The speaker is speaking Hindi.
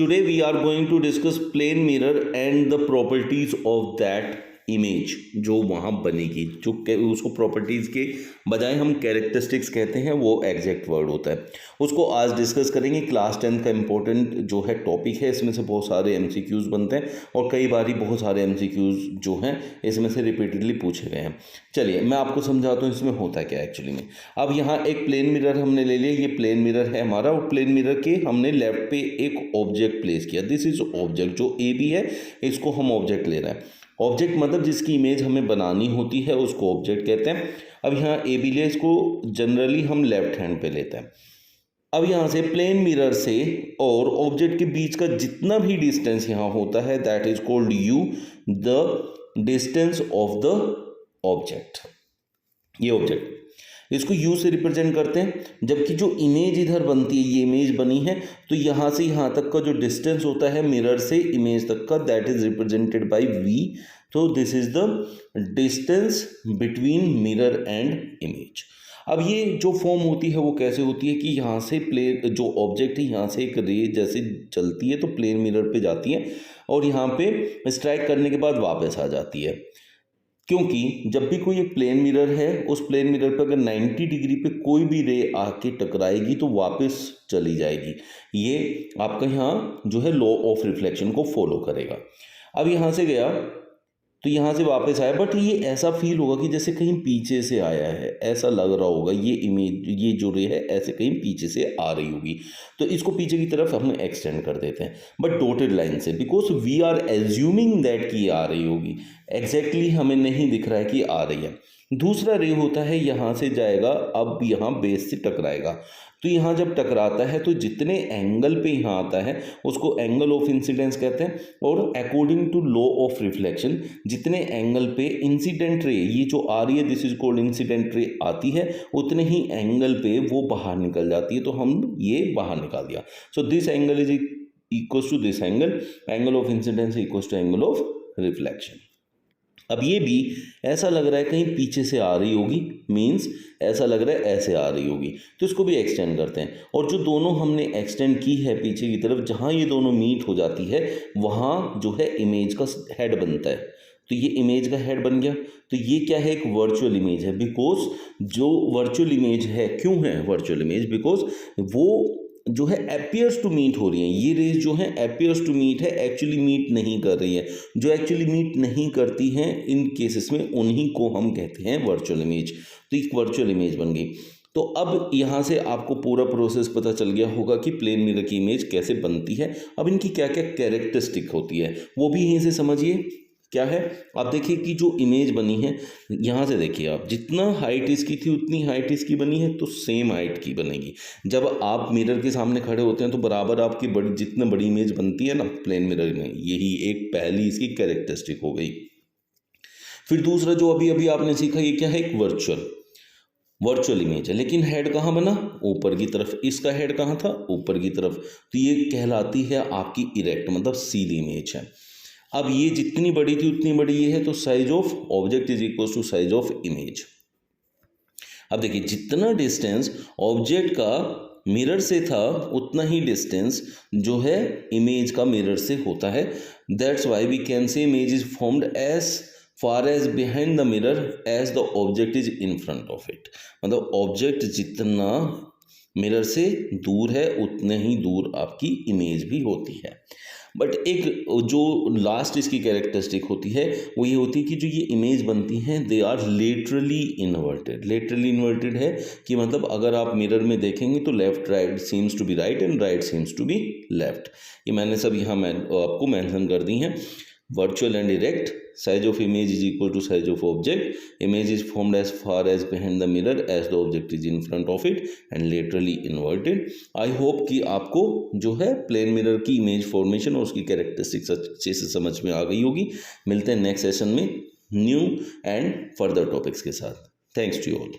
Today we are going to discuss plane mirror and the properties of that image जो वहाँ बनेगी, जो उसको प्रॉपर्टीज़ के बजाय हम कैरेक्टरिस्टिक्स कहते हैं, वो एग्जैक्ट वर्ड होता है। उसको आज डिस्कस करेंगे। क्लास 10 का इम्पोर्टेंट जो है टॉपिक है, इसमें से बहुत सारे एमसीक्यूज़ बनते हैं और कई बार ही बहुत सारे एमसीक्यूज़ जो हैं इसमें से रिपीटेडली पूछे गए हैं। चलिए मैं आपको समझाता हूँ इसमें होता क्या एक्चुअली में। अब यहाँ एक प्लेन मिरर हमने ले लिया, ये प्लेन मिरर है हमारा, और प्लेन मिरर के हमने लेफ्ट पे एक ऑब्जेक्ट प्लेस किया। दिस इज ऑब्जेक्ट, जो ए बी है इसको हम ऑब्जेक्ट ले रहे हैं। ऑब्जेक्ट मतलब जिसकी इमेज हमें बनानी होती है उसको ऑब्जेक्ट कहते हैं। अब यहाँ ए बी ले, इसको जनरली हम लेफ्ट हैंड पे लेते हैं। अब यहाँ से प्लेन मिरर से और ऑब्जेक्ट के बीच का जितना भी डिस्टेंस यहाँ होता है that is called you, the distance of the object. ये ऑब्जेक्ट, इसको यू से रिप्रेजेंट करते हैं। जबकि जो इमेज इधर बनती है, ये इमेज बनी है, तो यहाँ से यहाँ तक का जो डिस्टेंस होता है मिरर से इमेज तक का, that is represented by V. तो this is the distance between mirror and image. अब ये जो फॉर्म होती है वो कैसे होती है कि यहाँ से प्लेन, जो ऑब्जेक्ट है यहाँ से एक रे जैसे चलती है तो प्लेन मिरर पे जाती है और यहाँ पे स्ट्राइक करने के बाद वापस आ जाती है। क्योंकि जब भी कोई एक प्लेन मिरर है, उस प्लेन मिरर पर अगर 90 डिग्री पे कोई भी रे आके टकराएगी तो वापस चली जाएगी। ये आपका यहाँ जो है लॉ ऑफ रिफ्लेक्शन को फॉलो करेगा। अब यहाँ से गया तो यहाँ से वापस आया, बट ये ऐसा फील होगा कि जैसे कहीं पीछे से आया है, ऐसा लग रहा होगा। ये इमेज, ये जो रे है ऐसे कहीं पीछे से आ रही होगी, तो इसको पीछे की तरफ हम एक्सटेंड कर देते हैं, बट डॉटेड लाइन से, because we are assuming that कि आ रही होगी। एग्जैक्टली हमें नहीं दिख रहा है कि आ रही है। दूसरा रे होता है यहाँ से जाएगा, अब यहाँ बेस से टकराएगा, तो यहाँ जब टकराता है तो जितने एंगल पे यहाँ आता है उसको एंगल ऑफ इंसिडेंस कहते हैं। और according to law of reflection जितने एंगल पे इंसिडेंट रे, ये जो आ रही है this is called incident ray, आती है उतने ही एंगल पे वो बाहर निकल जाती है, तो हम ये बाहर निकाल दिया। So this angle is equal to this angle, angle of incidence equal to angle of reflection. अब ये भी ऐसा लग रहा है कहीं पीछे से आ रही होगी, मीन्स ऐसा लग रहा है ऐसे आ रही होगी, तो इसको भी एक्सटेंड करते हैं। और जो दोनों हमने एक्सटेंड की है पीछे की तरफ, जहाँ ये दोनों मीट हो जाती है वहाँ जो है इमेज का हेड बनता है, तो ये इमेज का हेड बन गया। तो ये क्या है, एक वर्चुअल इमेज है। बिकॉज जो वर्चुअल इमेज है, क्यों है वर्चुअल इमेज, बिकॉज वो जो है अपियर्स टू मीट हो रही है। ये रेज जो है अपियर्स टू मीट है, एक्चुअली मीट नहीं कर रही है। जो एक्चुअली मीट नहीं करती हैं इन केसेस में उन्हीं को हम कहते हैं वर्चुअल इमेज। तो एक वर्चुअल इमेज बन गई। तो अब यहाँ से आपको पूरा प्रोसेस पता चल गया होगा कि प्लेन मिरर की इमेज कैसे बनती है। अब इनकी क्या क्या कैरेक्टरिस्टिक होती है वो भी यहीं से समझिए क्या है। आप देखिए कि जो इमेज बनी है, यहाँ से देखिए आप, जितना हाइट इसकी थी उतनी हाइट इसकी बनी है, तो सेम हाइट की बनेगी। जब आप मिरर के सामने खड़े होते हैं तो बराबर आपकी बड़ी, जितना बड़ी इमेज बनती है ना प्लेन मिरर में, यही एक पहली इसकी कैरेक्टरिस्टिक हो गई। फिर दूसरा जो अभी अभी आपने सीखा, ये क्या है, एक वर्चुअल इमेज है। लेकिन हेड कहाँ बना, ऊपर की तरफ। इसका हेड कहाँ था, ऊपर की तरफ। तो ये कहलाती है आपकी इरेक्ट, मतलब सीधी इमेज है। अब ये जितनी बड़ी थी उतनी बड़ी ये है, तो size of object is equal to size of image. अब देखिए जितना डिस्टेंस ऑब्जेक्ट का मिरर से था उतना ही डिस्टेंस जो है इमेज का मिरर से होता है। That's why we can say image is formed as far as behind the mirror as the object is in front of it. मतलब ऑब्जेक्ट जितना मिरर से दूर है उतने ही दूर आपकी इमेज भी होती है। बट एक जो लास्ट इसकी कैरेक्टरिस्टिक होती है वो ये होती है कि जो ये इमेज बनती हैं they are laterally inverted. Laterally inverted है कि मतलब अगर आप मिरर में देखेंगे तो left right seems to be right and right seems to be left. ये मैंने सब यहाँ आपको मेंशन कर दी हैं। Virtual and erect, size of image is equal to size of object, image is formed as far as behind the mirror as the object is in front of it and laterally inverted. I hope कि आपको जो है प्लेन मिरर की इमेज फॉर्मेशन और उसकी कैरेक्टरिस्टिक्स अच्छे से समझ में आ गई होगी। मिलते हैं नेक्स्ट सेशन में न्यू एंड फर्दर टॉपिक्स के साथ। Thanks to you all.